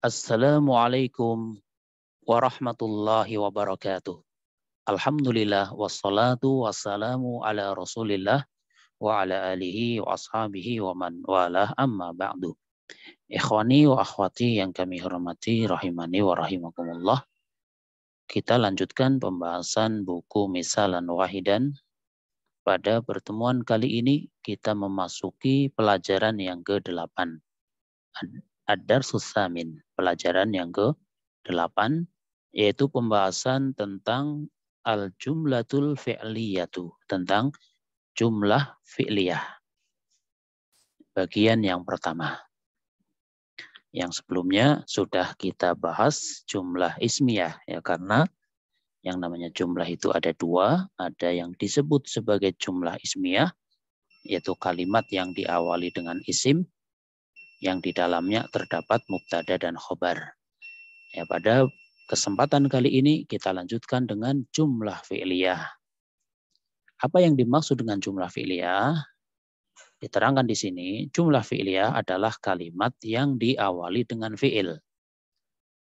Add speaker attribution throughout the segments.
Speaker 1: Assalamualaikum warahmatullahi wabarakatuh. Alhamdulillah wassalatu wassalamu ala Rasulillah wa ala alihi wa ashabihi wa man walah amma ba'du. Ikhwani wa akhwati yang kami hormati rahimani wa rahimakumullah. Kita lanjutkan pembahasan buku Misalan Wahidan. Pada pertemuan kali ini kita memasuki pelajaran yang ke-8. Ad-Darsus Tsamin, pelajaran yang ke-8, yaitu pembahasan tentang al-jumlatul fi'liyatu, tentang jumlah fi'liyah. Bagian yang pertama. Yang sebelumnya sudah kita bahas jumlah ismiyah, ya, karena yang namanya jumlah itu ada dua, ada yang disebut sebagai jumlah ismiyah, yaitu kalimat yang diawali dengan isim, yang di dalamnya terdapat mubtada dan khobar. Ya, pada kesempatan kali ini kita lanjutkan dengan jumlah fi'liyah. Apa yang dimaksud dengan jumlah fi'liyah? Diterangkan di sini, jumlah fi'liyah adalah kalimat yang diawali dengan fi'il.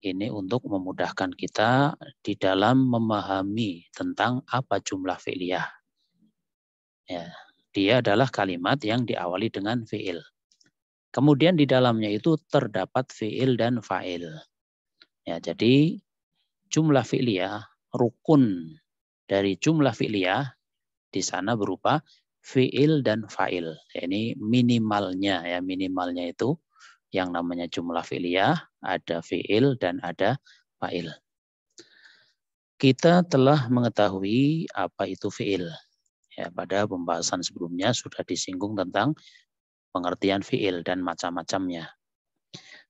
Speaker 1: Ini untuk memudahkan kita di dalam memahami tentang apa jumlah fi'liyah. Ya, dia adalah kalimat yang diawali dengan fi'il. Kemudian di dalamnya itu terdapat fi'il dan fa'il. Ya, jadi jumlah fi'liyah, rukun dari jumlah fi'liyah di sana berupa fi'il dan fa'il. Ini minimalnya, ya, minimalnya itu yang namanya jumlah fi'liyah, ada fi'il dan ada fa'il. Kita telah mengetahui apa itu fi'il. Ya, pada pembahasan sebelumnya sudah disinggung tentang pengertian fi'il dan macam-macamnya.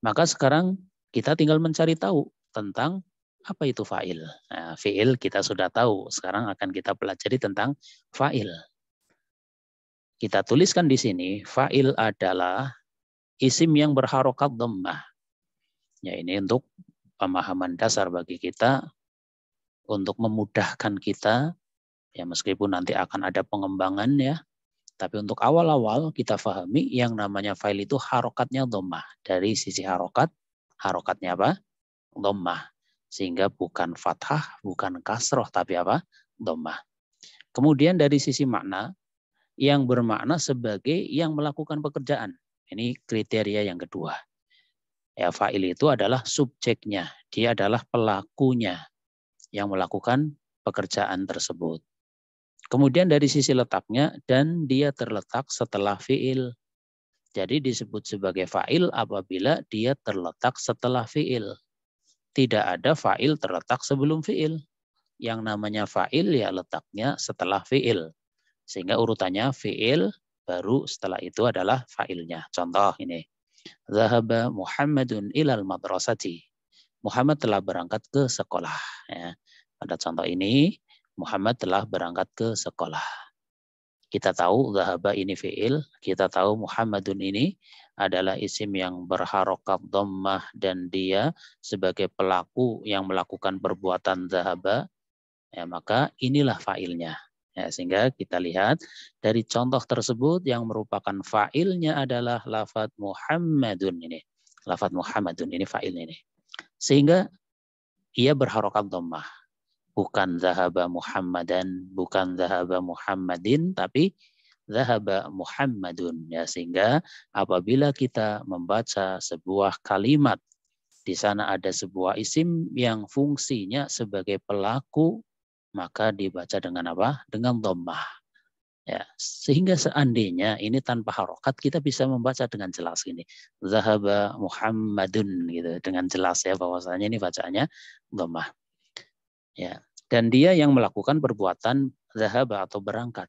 Speaker 1: Maka sekarang kita tinggal mencari tahu tentang apa itu fa'il. Nah, fi'il kita sudah tahu. Sekarang akan kita pelajari tentang fa'il. Kita tuliskan di sini, fa'il adalah isim yang berharokat dhammah. Ya, ini untuk pemahaman dasar bagi kita, untuk memudahkan kita, ya meskipun nanti akan ada pengembangan ya, tapi untuk awal-awal kita pahami yang namanya fa'il itu harokatnya dhammah. Dari sisi harokatnya apa? Dhammah. Sehingga bukan fathah, bukan kasroh, tapi apa? Dhammah. Kemudian dari sisi makna, yang bermakna sebagai yang melakukan pekerjaan. Ini kriteria yang kedua. Ya, fa'il itu adalah subjeknya. Dia adalah pelakunya yang melakukan pekerjaan tersebut. Kemudian dari sisi letaknya, dan dia terletak setelah fi'il. Jadi disebut sebagai fa'il apabila dia terletak setelah fi'il. Tidak ada fa'il terletak sebelum fi'il. Yang namanya fa'il ya letaknya setelah fi'il. Sehingga urutannya fi'il, baru setelah itu adalah fa'ilnya. Contoh ini. Zahaba Muhammadun ilal madrasati. Muhammad telah berangkat ke sekolah. Ya. Pada contoh ini, Muhammad telah berangkat ke sekolah. Kita tahu zahaba ini fi'il, kita tahu Muhammadun ini adalah isim yang berharokat dhammah dan dia sebagai pelaku yang melakukan perbuatan zahaba, ya, maka inilah fa'ilnya. Ya, sehingga kita lihat dari contoh tersebut yang merupakan fa'ilnya adalah lafadz Muhammadun ini. Lafadz Muhammadun ini fa'il ini. Sehingga ia berharokat dhammah. Bukan zahaba Muhammadan, bukan zahaba Muhammadin, tapi zahaba Muhammadun. Ya, sehingga apabila kita membaca sebuah kalimat, di sana ada sebuah isim yang fungsinya sebagai pelaku, maka dibaca dengan apa? Dengan dhammah. Ya, sehingga seandainya ini tanpa harokat kita bisa membaca dengan jelas ini. Zahaba Muhammadun gitu, dengan jelas ya bahwasanya ini bacaannya dhammah. Ya, dan dia yang melakukan perbuatan zahaba atau berangkat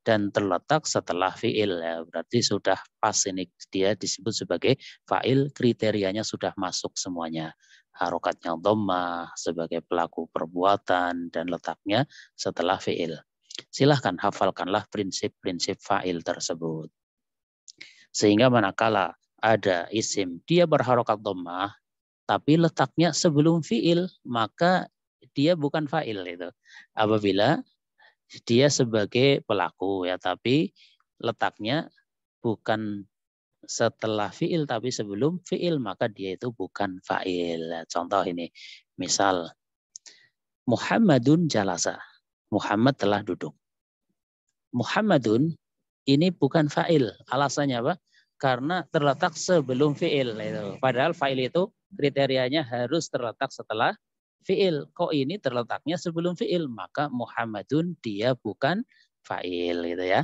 Speaker 1: dan terletak setelah fi'il, ya, berarti sudah pas ini, dia disebut sebagai fa'il, kriterianya sudah masuk semuanya. Harokatnya dhammah sebagai pelaku perbuatan dan letaknya setelah fi'il. Silahkan hafalkanlah prinsip-prinsip fa'il tersebut. Sehingga manakala ada isim dia berharokat dhammah tapi letaknya sebelum fi'il, maka dia bukan fa'il itu. Apabila dia sebagai pelaku ya, tapi letaknya bukan setelah fiil tapi sebelum fiil, maka dia itu bukan fa'il. Contoh ini, misal Muhammadun jalasa. Muhammad telah duduk. Muhammadun ini bukan fa'il. Alasannya apa? Karena terletak sebelum fi'il. Padahal fa'il itu kriterianya harus terletak setelah fi'il. Kok ini terletaknya sebelum fi'il? Maka Muhammadun dia bukan fa'il gitu ya.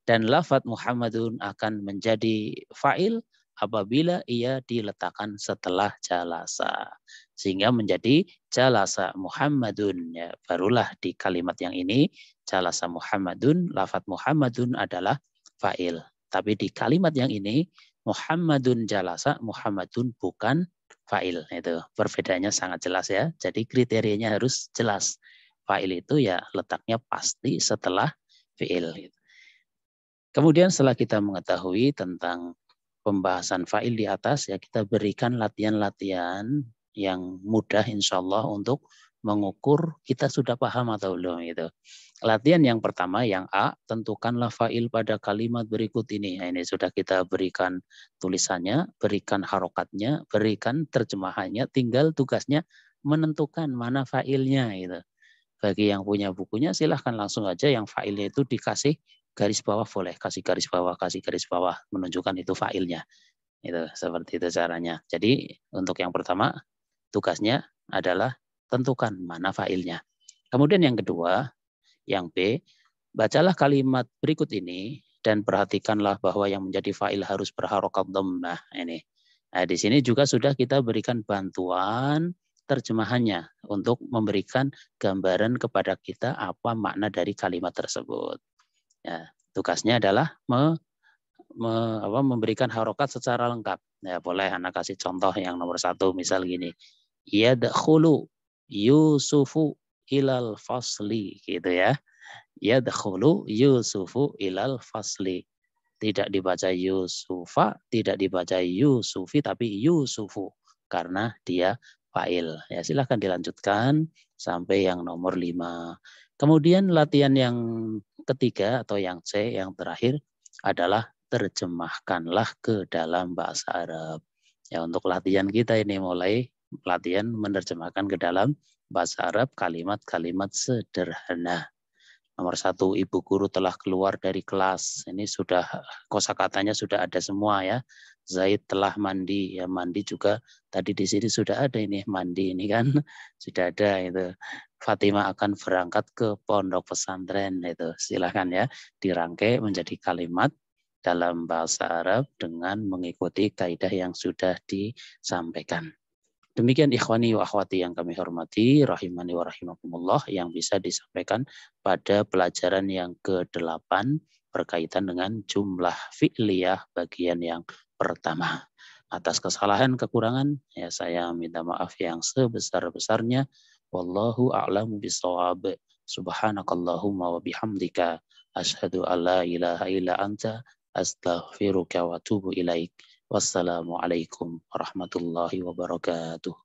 Speaker 1: Dan lafadz Muhammadun akan menjadi fa'il apabila ia diletakkan setelah jalasa. Sehingga menjadi jalasa Muhammadun. Ya, barulah di kalimat yang ini, jalasa Muhammadun, lafadz Muhammadun adalah fa'il. Tapi di kalimat yang ini, Muhammadun jalasa, Muhammadun bukan fa'il. Itu perbedaannya sangat jelas ya. Jadi kriterianya harus jelas. Fa'il itu ya letaknya pasti setelah fi'il. Kemudian setelah kita mengetahui tentang pembahasan fa'il di atas, ya kita berikan latihan-latihan yang mudah insya Allah untuk mengukur kita sudah paham atau belum gitu. Latihan yang pertama, yang A, tentukanlah fa'il pada kalimat berikut ini. Nah, ini sudah kita berikan tulisannya, berikan harokatnya, berikan terjemahannya, tinggal tugasnya menentukan mana fa'ilnya gitu. Bagi yang punya bukunya silahkan langsung aja yang fa'ilnya itu dikasih garis bawah, boleh kasih garis bawah menunjukkan itu fa'ilnya. Itu seperti itu caranya. Jadi untuk yang pertama tugasnya adalah tentukan mana fa'ilnya. Kemudian yang kedua, yang B, bacalah kalimat berikut ini dan perhatikanlah bahwa yang menjadi fa'il harus berharokat dhammah ini. Nah, di sini juga sudah kita berikan bantuan terjemahannya untuk memberikan gambaran kepada kita apa makna dari kalimat tersebut. Ya, tugasnya adalah memberikan harokat secara lengkap. Ya, boleh anak kasih contoh yang nomor 1, misal gini. Yadkhulu Yusufu ilal fasli, gitu ya. Yadkhulu Yusufu ilal fasli. Tidak dibaca Yusufa, tidak dibaca Yusufi, tapi Yusufu. Karena dia fa'il. Ya, silahkan dilanjutkan sampai yang nomor 5. Kemudian latihan yang ketiga atau yang C, yang terakhir adalah terjemahkanlah ke dalam bahasa Arab. Ya, untuk latihan kita ini mulai latihan menerjemahkan ke dalam bahasa Arab kalimat-kalimat sederhana. Nomor 1, ibu guru telah keluar dari kelas. Ini sudah kosakatanya sudah ada semua ya. Zaid telah mandi. Ya, mandi juga tadi di sini sudah ada ini mandi ini kan sudah ada itu. Fatimah akan berangkat ke pondok pesantren itu. Silahkan ya dirangkai menjadi kalimat dalam bahasa Arab dengan mengikuti kaidah yang sudah disampaikan. Demikian ikhwani wa akhwati yang kami hormati, rahimani wa rahimakumullah, yang bisa disampaikan pada pelajaran yang ke-8 berkaitan dengan jumlah fi'liyah bagian yang pertama. Atas kesalahan kekurangan, ya saya minta maaf yang sebesar-besarnya. Wallahu a'lamu bishawab. Subhanakallahumma wa bihamdika asyhadu an la ilaha illa anta astaghfiruka wa atubu ilaik. Wassalamualaikum warahmatullahi wabarakatuh.